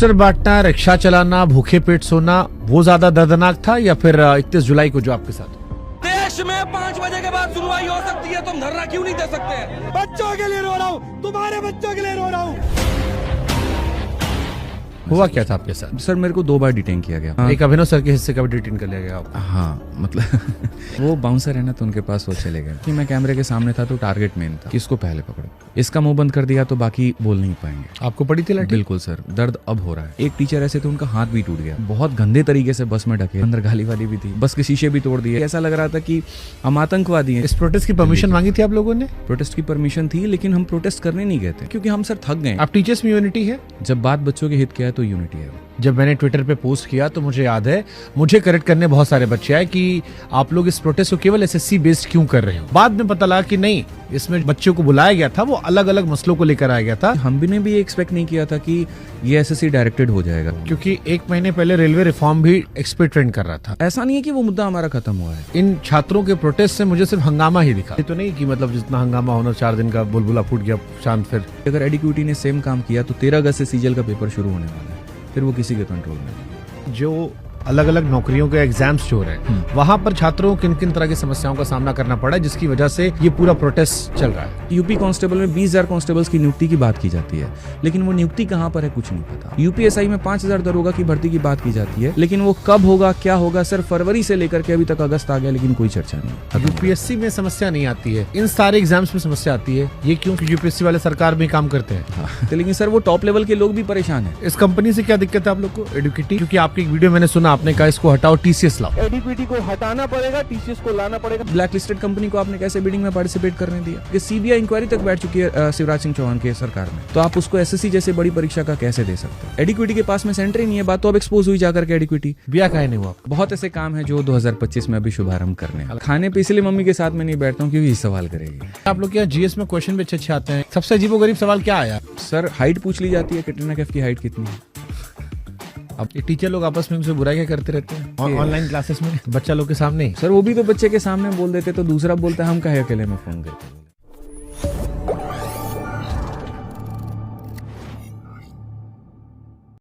Poster बांटना, rickshaw चलाना, भूखे पेट सोना, वो ज्यादा दर्दनाक था या फिर 31 जुलाई को जो आपके साथ? देश में 5 बजे के बाद सुनवाई हो सकती है, तुम धरना क्यों नहीं दे सकते? बच्चों के लिए रो रहा हूँ, तुम्हारे बच्चों के लिए रो रहा हूँ। हुआ क्या था आपके साथ? सर मेरे को 2 बार डिटेन किया गया। एक अभिनव सर के हिस्से का भी डिटेन कर लिया गया आपको? हाँ मतलब वो बाउंसर है ना, तो उनके पास वो चले गए कि मैं कैमरे के सामने था तो टारगेट मेन था, किसको पहले पकड़ो। इसका मुंह बंद कर दिया तो बाकी बोल नहीं पाएंगे। आपको पड़ी थी लाठी? बिल्कुल सर, दर्द अब हो रहा है। एक टीचर ऐसे थे, उनका हाथ भी टूट गया, बहुत गंदे तरीके से बस में ढके, अंदर गाली वाली भी थी, बस के शीशे भी तोड़ दिए। ऐसा लग रहा था कि हम आतंकवादी हैं। इस प्रोटेस्ट की परमिशन मांगी थी आप लोगों ने? प्रोटेस्ट की परमिशन थी, लेकिन हम प्रोटेस्ट करने नहीं गए थे क्योंकि हम सर थक गए। आप टीचर्स में यूनिटी है? जब बात बच्चों के हित की है तो यूनिटी है। जब मैंने ट्विटर पे पोस्ट किया तो मुझे याद है, मुझे करेक्ट करने बहुत सारे बच्चे आए कि आप लोग इस प्रोटेस्ट को केवल एसएससी बेस्ड क्यों कर रहे हो। बाद में पता लगा कि नहीं, इसमें बच्चों को बुलाया गया था, वो अलग अलग मसलों को लेकर आया गया था। हम भी ने भी एक्सपेक्ट नहीं किया था कि ये एसएससी डायरेक्टेड हो जाएगा, क्योंकि 1 महीने पहले रेलवे रिफॉर्म भी एक्सपेक्ट ट्रेंड कर रहा था। ऐसा नहीं है कि वो मुद्दा हमारा खत्म हुआ है। इन छात्रों के प्रोटेस्ट से मुझे सिर्फ हंगामा ही दिखा, ये तो नहीं कि मतलब जितना हंगामा होना 4 दिन का बुलबुला फूट गया शांत। फिर अगर एडिक्विटी ने सेम काम किया तो 13 अगस्त से सीजल का पेपर शुरू होने वाला है, फिर वो किसी के कंट्रोल में नहीं। जो अलग अलग नौकरियों के एग्जाम्स जो हो रहे हैं, वहां पर छात्रों को किन किन तरह की समस्याओं का सामना करना पड़ा है, जिसकी वजह से ये पूरा प्रोटेस्ट चल रहा है। यूपी कांस्टेबल में 20,000 कांस्टेबल्स की नियुक्ति की बात की जाती है, लेकिन वो नियुक्ति कहाँ पर है कुछ नहीं पता। यूपीएसआई में 5,000 दरोगा की भर्ती की बात की जाती है, लेकिन वो कब होगा, क्या होगा, सर फरवरी से लेकर के अभी तक अगस्त आ गया, लेकिन कोई चर्चा नहीं। यूपीएससी में समस्या नहीं आती है, इन सारे एग्जाम्स में समस्या आती है। ये क्यों? यूपीएससी वाले सरकार में काम करते हैं। हाँ, लेकिन सर वो टॉप लेवल के लोग भी परेशान है। इस कंपनी से क्या दिक्कत है आप लोग को, एडुकेटी? क्योंकि आपकी एक वीडियो मैंने सुना, आपने कहा इसको हटाओ, टीसीएस लाओ। एडुकेटी को हटाना पड़ेगा, टीसीएस को लाना पड़ेगा। ब्लैक लिस्टेड कंपनी को आपने कैसे बिडिंग में पार्टिसिपेट करने दिया? ये सीबीआई इंक्वायरी तक बैठ चुकी है शिवराज सिंह चौहान की सरकार में, तो आप उसको एसएससी जैसे बड़ी परीक्षा का कैसे दे सकते हैं? एडिक्विटी के पास में सेंटर ही नहीं है, बात तो अब एक्सपोज हुई जाकर के। एडिक्विटी बिया काहे नहीं हुआ? बहुत ऐसे काम है जो 2025 में अभी शुभारंभ करने हैं। खाने पे इसलिए मम्मी के साथ में नहीं बैठता हूँ क्योंकि ये सवाल करेगी। आप लोग क्या जीएस में क्वेश्चन भी अच्छे आते हैं? सबसे अजीबोगरीब सवाल क्या आया? सर हाइट पूछ ली जाती है, कैटरीना कैफ की हाइट कितनी है? अब ये टीचर लोग आपस में उनसे बुराई करते रहते हैं ऑनलाइन क्लासेस में, बच्चा लोग के सामने। सर वो भी तो बच्चे के सामने बोल देते, तो दूसरा बोलता है हम काहे अकेले में फोन करते हैं।